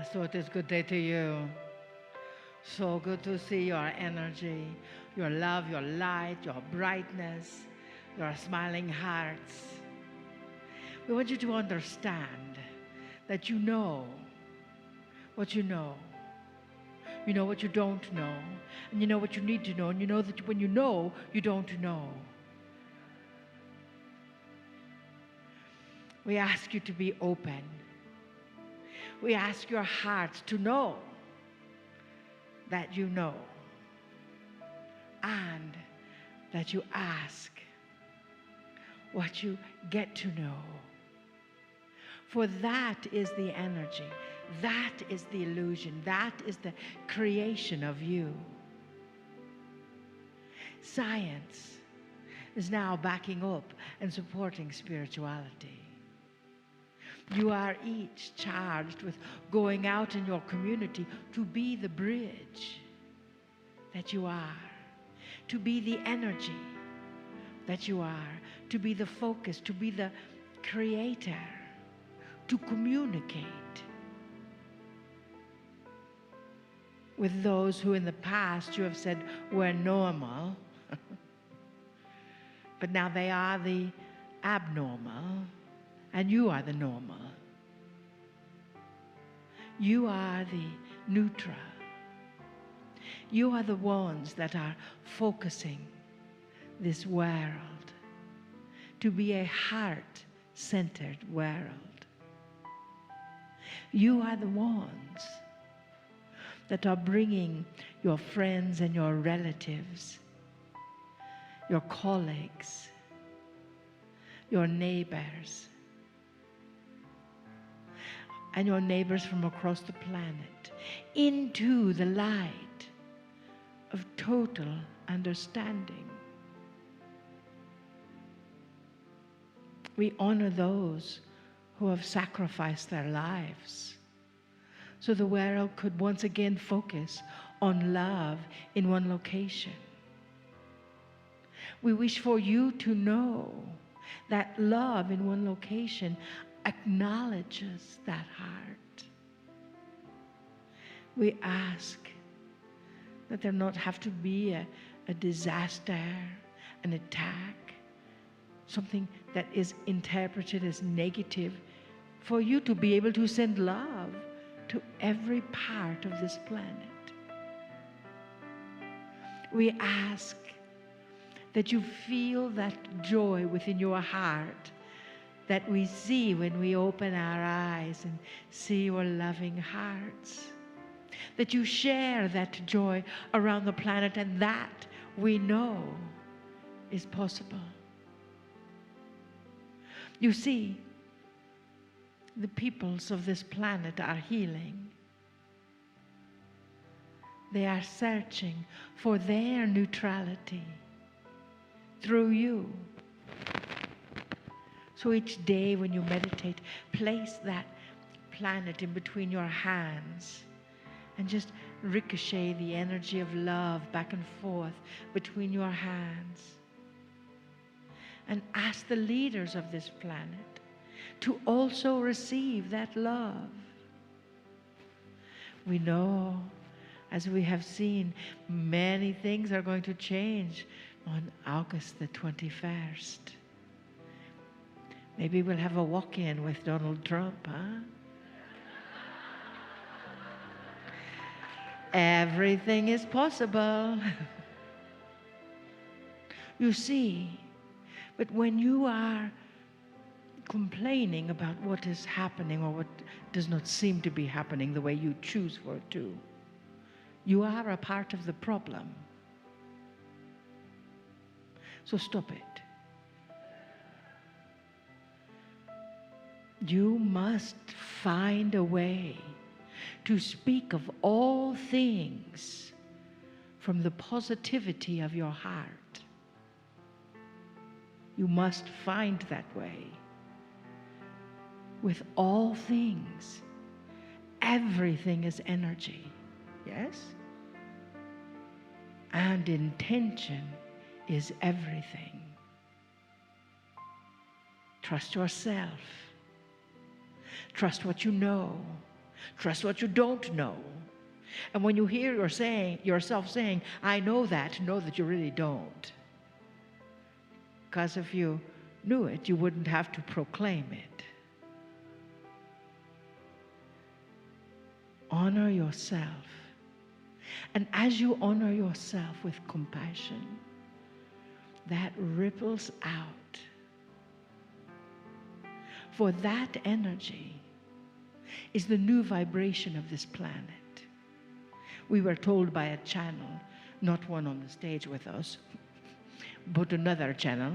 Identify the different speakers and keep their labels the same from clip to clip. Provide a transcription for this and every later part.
Speaker 1: So it is good day to you. So good to see your energy, your love, your light, your brightness, your smiling hearts. We want you to understand that you know what you know. You know what you don't know, and you know what you need to know, and you know that when you know, you don't know. We ask you to be open. We ask your hearts to know that you know, and that you ask what you get to know. For that is the energy, that is the illusion, that is the creation of you. Science is now backing up and supporting spirituality. You are each charged with going out in your community to be the bridge that you are, to be the energy that you are, to be the focus, to be the creator, to communicate with those who in the past you have said were normal, but now they are the abnormal. And you are the normal. You are the neutral. You are the ones that are focusing this world to be a heart-centered world. You are the ones that are bringing your friends and your relatives, your colleagues, your neighbors, and your neighbors from across the planet into the light of total understanding. We honor those who have sacrificed their lives so the world could once again focus on love in one location. We wish for you to know that love in one location acknowledges that heart. We ask that there not have to be a disaster, an attack, something that is interpreted as negative, for you to be able to send love to every part of this planet. We ask that you feel that joy within your heart that we see when we open our eyes and see your loving hearts. That you share that joy around the planet, and that we know is possible. You see, the peoples of this planet are healing. They are searching for their neutrality through you. So each day when you meditate, place that planet in between your hands and just ricochet the energy of love back and forth between your hands. And ask the leaders of this planet to also receive that love. We know, as we have seen, many things are going to change on August the 21st. Maybe we'll have a walk-in with Donald Trump, huh? Everything is possible. You see, but when you are complaining about what is happening or what does not seem to be happening the way you choose for it to, you are a part of the problem. So stop it. You must find a way to speak of all things from the positivity of your heart. You must find that way. With all things, everything is energy, yes? And intention is everything. Trust yourself. Trust what you know. Trust what you don't know. And when you hear yourself saying, I know that you really don't. Because if you knew it, you wouldn't have to proclaim it. Honor yourself. And as you honor yourself with compassion, that ripples out. For that energy is the new vibration of this planet. We were told by a channel, not one on the stage with us, but another channel,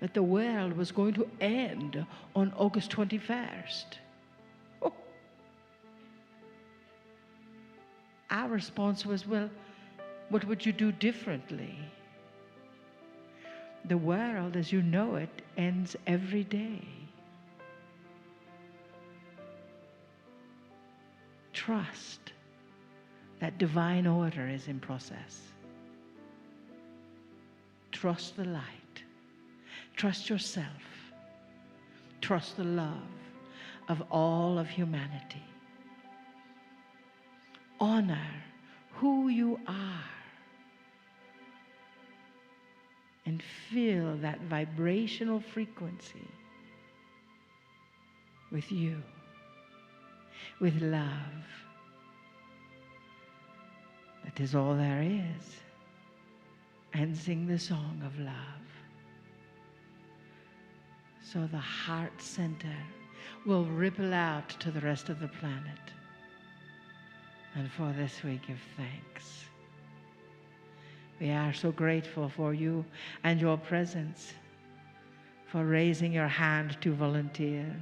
Speaker 1: that the world was going to end on August 21st. Oh. Our response was, well, what would you do differently? The world, as you know it, ends every day. Trust that divine order is in process. Trust the light. Trust yourself. Trust the love of all of humanity. Honor who you are. And feel that vibrational frequency with you, with love. That is all there is. And sing the song of love. So the heart center will ripple out to the rest of the planet. And for this we give thanks. We are so grateful for you and your presence, for raising your hand to volunteer.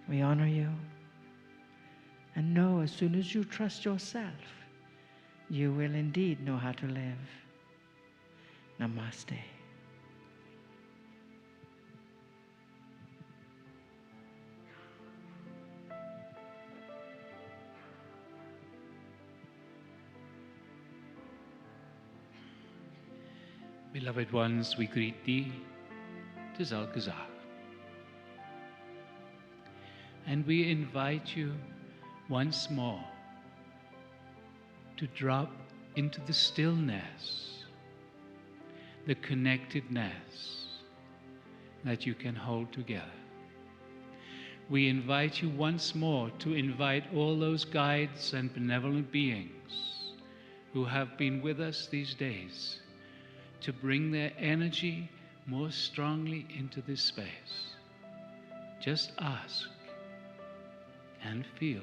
Speaker 1: We honor you. And know, as soon as you trust yourself, you will indeed know how to live. Namaste.
Speaker 2: Beloved ones, we greet thee, Tizal Gazar. And we invite you once more to drop into the stillness, the connectedness that you can hold together. We invite you once more to invite all those guides and benevolent beings who have been with us these days to bring their energy more strongly into this space. Just ask and feel.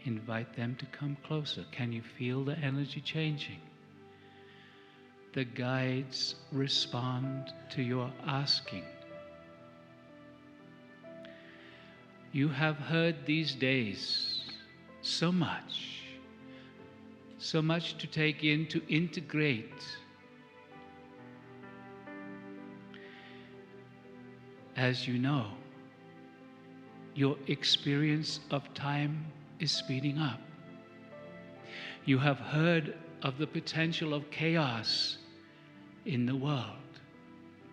Speaker 2: Invite them to come closer. Can you feel the energy changing? The guides respond to your asking. You have heard these days so much to take in, to integrate. As you know, your experience of time is speeding up. You have heard of the potential of chaos in the world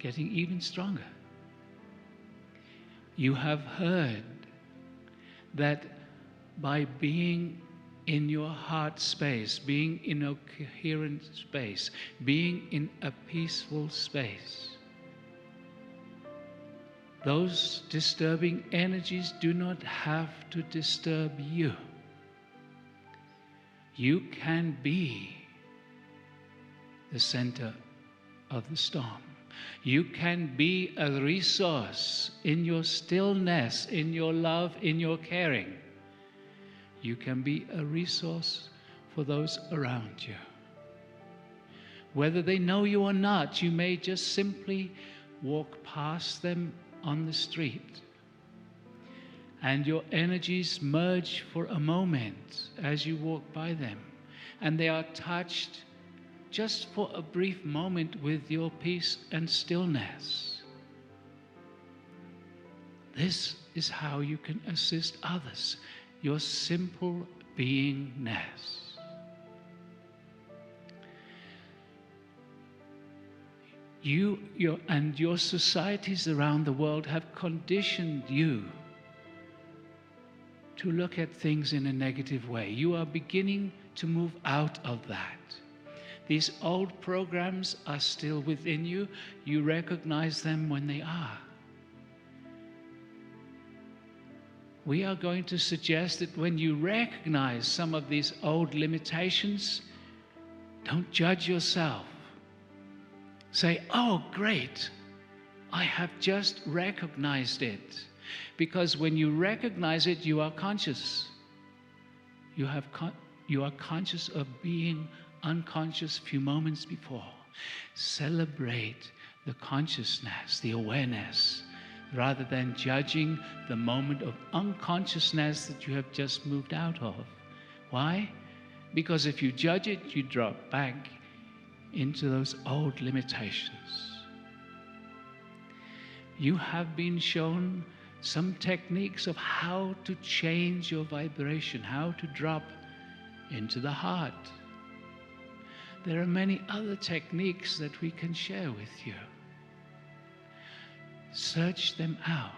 Speaker 2: getting even stronger. You have heard that by being in your heart space, being in a coherent space, being in a peaceful space, those disturbing energies do not have to disturb you. You can be the center of the storm. You can be a resource in your stillness, in your love, in your caring. You can be a resource for those around you. Whether they know you or not, you may just simply walk past them on the street, and your energies merge for a moment as you walk by them, and they are touched just for a brief moment with your peace and stillness. This is how you can assist others, your simple beingness. Your societies around the world have conditioned you to look at things in a negative way. You are beginning to move out of that. These old programs are still within you. You recognize them when they are. We are going to suggest that when you recognize some of these old limitations, don't judge yourself. Say, oh, great, I have just recognized it. Because when you recognize it, you are conscious. You are conscious of being unconscious a few moments before. Celebrate the consciousness, the awareness, rather than judging the moment of unconsciousness that you have just moved out of. Why? Because if you judge it, you drop back into those old limitations. You have been shown some techniques of how to change your vibration, how to drop into the heart. There are many other techniques that we can share with you. Search them out.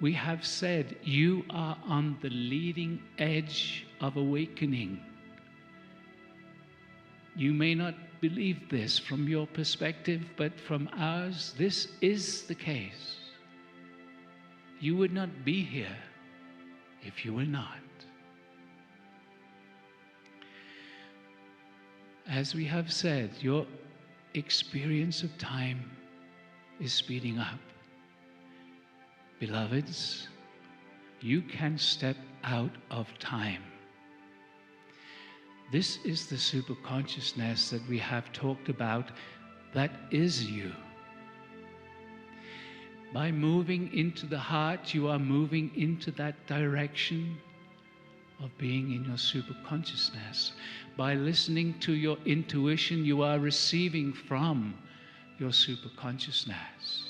Speaker 2: We have said you are on the leading edge of awakening. You may not believe this from your perspective, but from ours, this is the case. You would not be here if you were not. As we have said, your experience of time is speeding up. Beloveds, you can step out of time. This is the superconsciousness that we have talked about, that is you. By moving into the heart, you are moving into that direction of being in your superconsciousness. By listening to your intuition, you are receiving from your superconsciousness.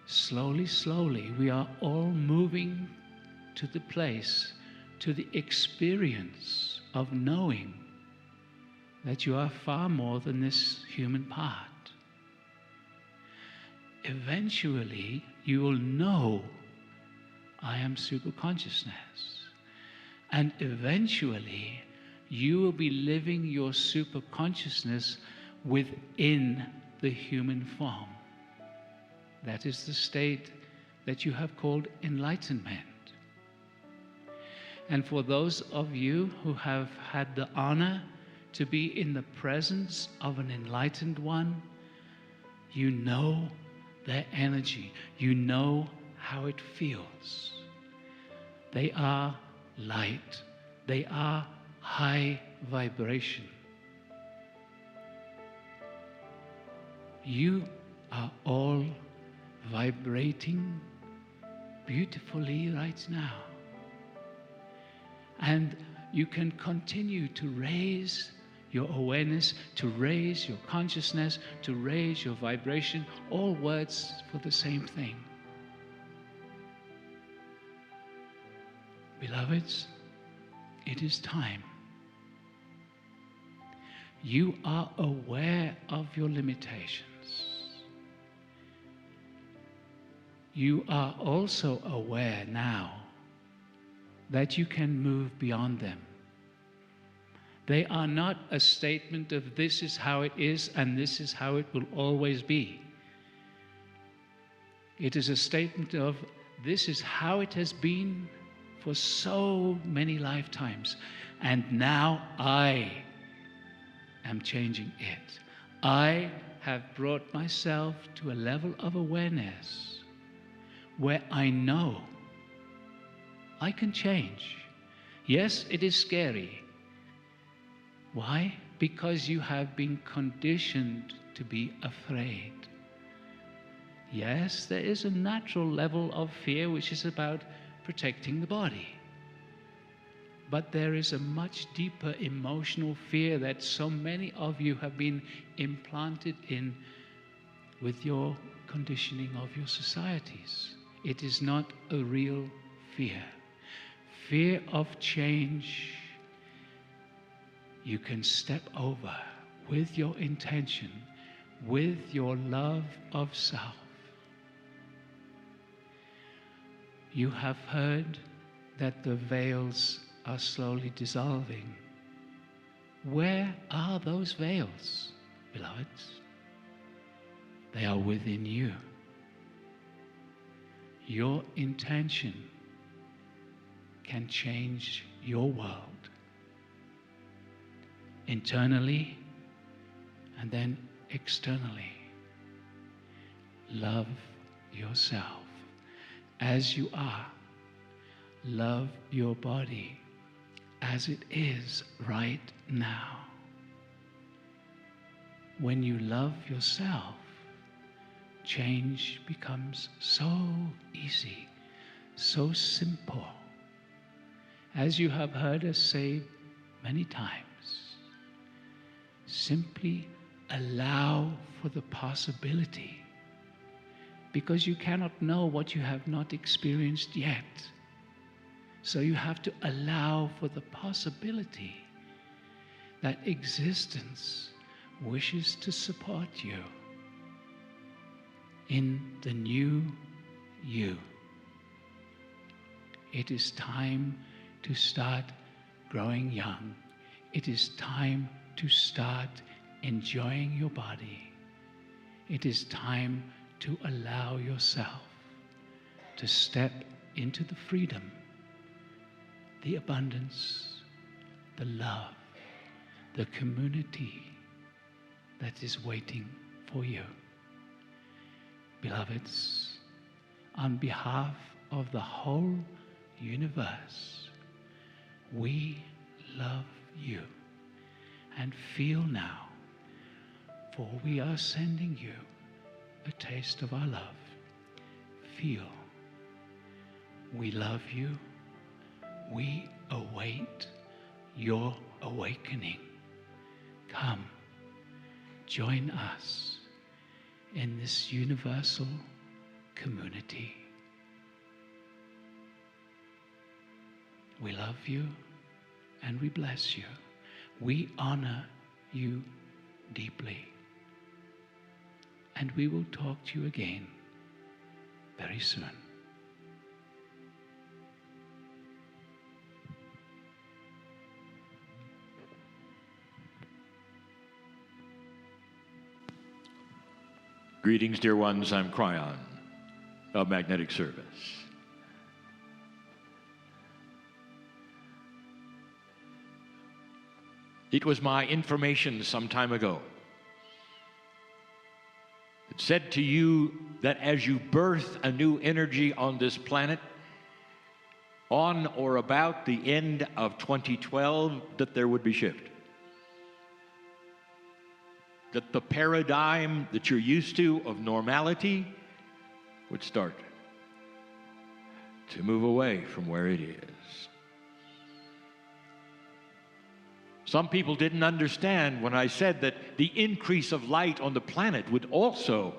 Speaker 2: Slowly, slowly, we are all moving to the place, to the experience of knowing that you are far more than this human part. Eventually, you will know I am superconsciousness. And eventually, you will be living your superconsciousness within the human form. That is the state that you have called enlightenment. And for those of you who have had the honor to be in the presence of an enlightened one, you know their energy. You know how it feels. They are light. They are high vibration. You are all vibrating beautifully right now. And you can continue to raise your awareness, to raise your consciousness, to raise your vibration, all words for the same thing. Beloveds, it is time. You are aware of your limitations. You are also aware now that you can move beyond them. They are not a statement of this is how it is and this is how it will always be. It is a statement of this is how it has been for so many lifetimes, and now I am changing it. I have brought myself to a level of awareness where I know I can change. Yes, it is scary. Why? Because you have been conditioned to be afraid. Yes, there is a natural level of fear which is about protecting the body. But there is a much deeper emotional fear that so many of you have been implanted in with your conditioning of your societies. It is not a real fear. Fear of change, you can step over with your intention, with your love of self. You have heard that the veils are slowly dissolving. Where are those veils, beloveds? They are within you. Your intention can change your world, internally and then externally. Love yourself as you are. Love your body as it is right now. When you love yourself, change becomes so easy, so simple. As you have heard us say many times, simply allow for the possibility, because you cannot know what you have not experienced yet. So you have to allow for the possibility that existence wishes to support you in the new you. It is time to start growing young. It is time to start enjoying your body. It is time to allow yourself to step into the freedom, the abundance, the love, the community that is waiting for you. Beloveds, on behalf of the whole universe, we love you. And feel now, for we are sending you a taste of our love. Feel. We love you. We await your awakening. Come, join us in this universal community. We love you and we bless you. We honor you deeply. And we will talk to you again very soon.
Speaker 3: Greetings, dear ones. I'm Kryon of Magnetic Service. It was my information some time ago. It said to you that as you birth a new energy on this planet, on or about the end of 2012, that there would be shift. That the paradigm that you're used to of normality would start to move away from where it is. Some people didn't understand when I said that the increase of light on the planet would also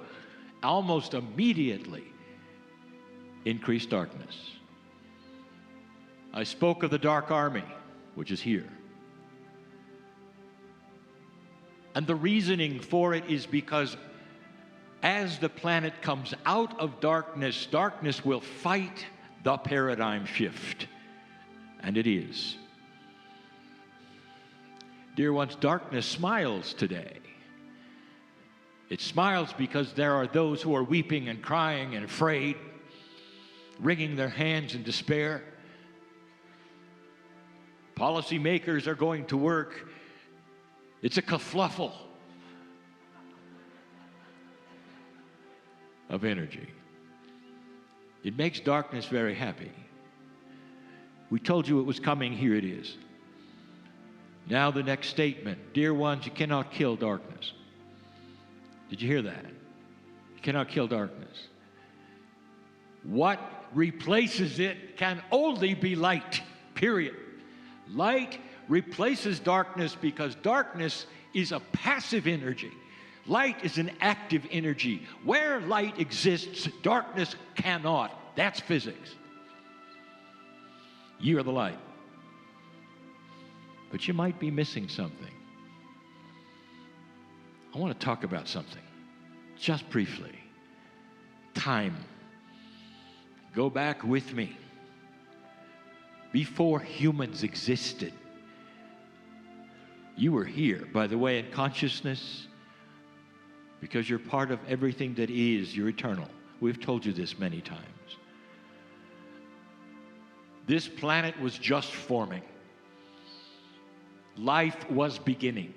Speaker 3: almost immediately increase darkness. I spoke of the dark army, which is here. And the reasoning for it is because as the planet comes out of darkness, darkness will fight the paradigm shift. And it is. Dear ones, darkness smiles today. It smiles because there are those who are weeping and crying and afraid, wringing their hands in despair. Policymakers are going to work. It's a kerfluffle of energy. It makes darkness very happy. We told you it was coming. Here it is. Now the next statement. Dear ones, you cannot kill darkness. Did you hear that? You cannot kill darkness. What replaces it can only be light, period. Light replaces darkness because darkness is a passive energy. Light is an active energy. Where light exists, darkness cannot. That's physics. You are the light. But you might be missing something. I want to talk about something, just briefly. Time. Go back with me. Before humans existed, you were here, by the way, in consciousness, because you're part of everything that is. You're eternal. We've told you this many times. This planet was just forming. Life was beginning.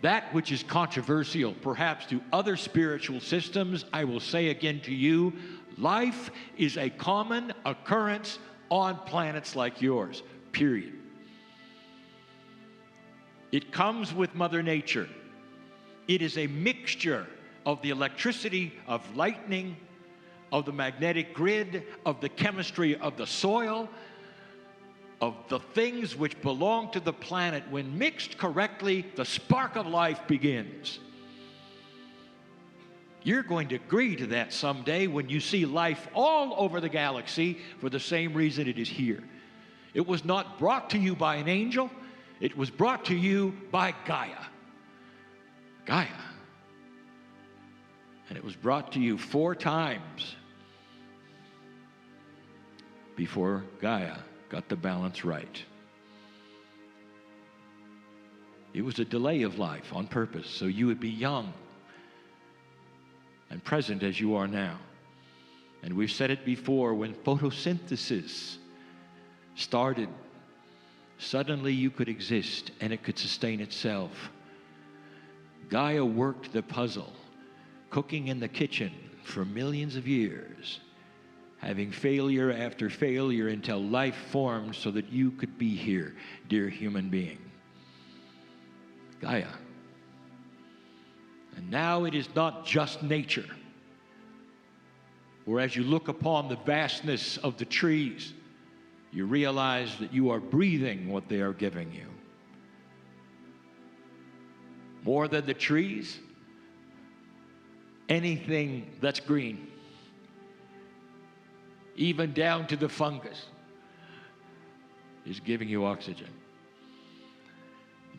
Speaker 3: That which is controversial, perhaps to other spiritual systems, I will say again to you, life is a common occurrence on planets like yours, period. It comes with Mother Nature. It is a mixture of the electricity of lightning, of the magnetic grid, of the chemistry of the soil, of the things which belong to the planet. When mixed correctly, the spark of life begins. You're going to agree to that someday when you see life all over the galaxy for the same reason it is here. It was not brought to you by an angel. It was brought to you by Gaia. Gaia. And it was brought to you 4 times before Gaia got the balance right. It was a delay of life on purpose, so you would be young and present as you are now. And we've said it before, when photosynthesis started, suddenly you could exist and it could sustain itself. Gaia worked the puzzle, cooking in the kitchen for millions of years, having failure after failure until life formed so that you could be here, dear human being. Gaia. And now it is not just nature, where as you look upon the vastness of the trees, you realize that you are breathing what they are giving you. More than the trees, anything that's green, even down to the fungus, is giving you oxygen.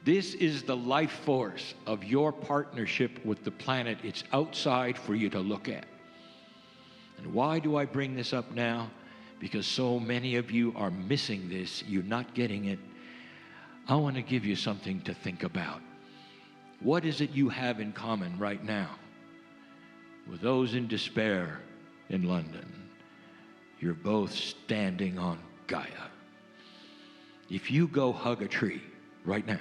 Speaker 3: This is the life force of your partnership with the planet. It's outside for you to look at. And why do I bring this up now? Because so many of you are missing this. You're not getting it. I want to give you something to think about. What is it you have in common right now with those in despair in London? You're both standing on Gaia. If you go hug a tree right now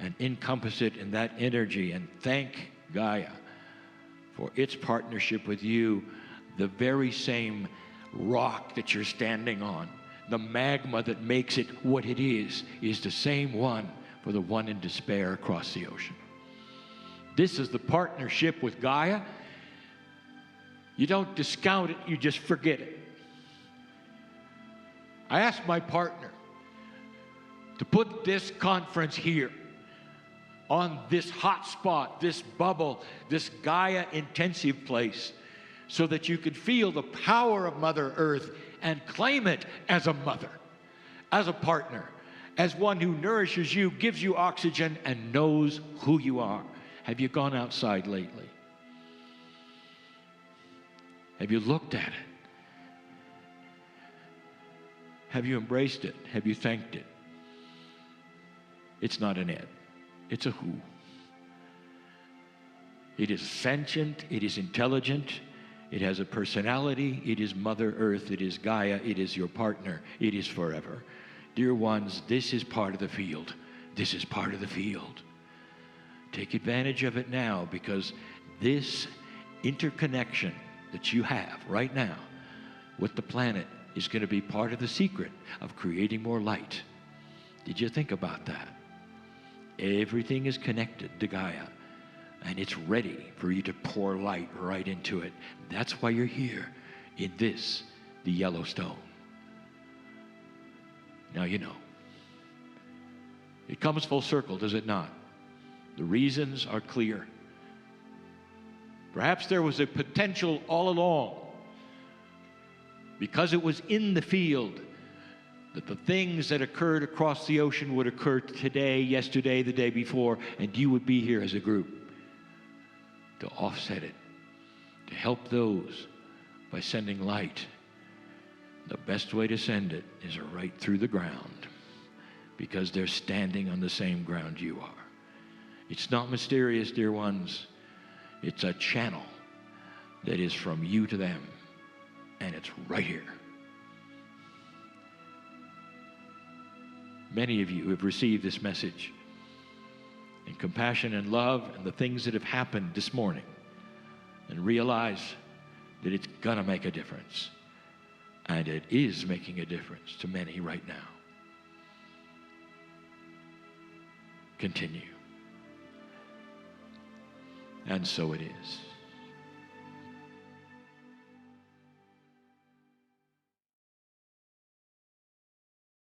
Speaker 3: and encompass it in that energy and thank Gaia for its partnership with you, the very same rock that you're standing on, the magma that makes it what it is the same one for the one in despair across the ocean. This is the partnership with Gaia. You don't discount it, you just forget it. I asked my partner to put this conference here on this hot spot, this bubble, this Gaia intensive place, so that you could feel the power of Mother Earth and claim it as a mother, as a partner, as one who nourishes you, gives you oxygen, and knows who you are. Have you gone outside lately? Have you looked at it? Have you embraced it? Have you thanked it? It's not an it. It's a who. It is sentient. It is intelligent. It has a personality. It is Mother Earth. It is Gaia. It is your partner. It is forever. Dear ones, this is part of the field. This is part of the field. Take advantage of it now, because this interconnection that you have right now with the planet is going to be part of the secret of creating more light. Did you think about that? Everything is connected to Gaia, and it's ready for you to pour light right into it. That's why you're here in this, the Yellowstone. Now you know. It comes full circle, does it not? The reasons are clear. Perhaps there was a potential all along, because it was in the field, that the things that occurred across the ocean would occur today, yesterday, the day before, and you would be here as a group to offset it. to help those by sending light. The best way to send it is right through the ground, because they're standing on the same ground you are. It's not mysterious, dear ones. It's a channel that is from you to them, and it's right here. Many of you have received this message in compassion and love and the things that have happened this morning, and realize that it's going to make a difference. And it is making a difference to many right now. Continue. And so it is.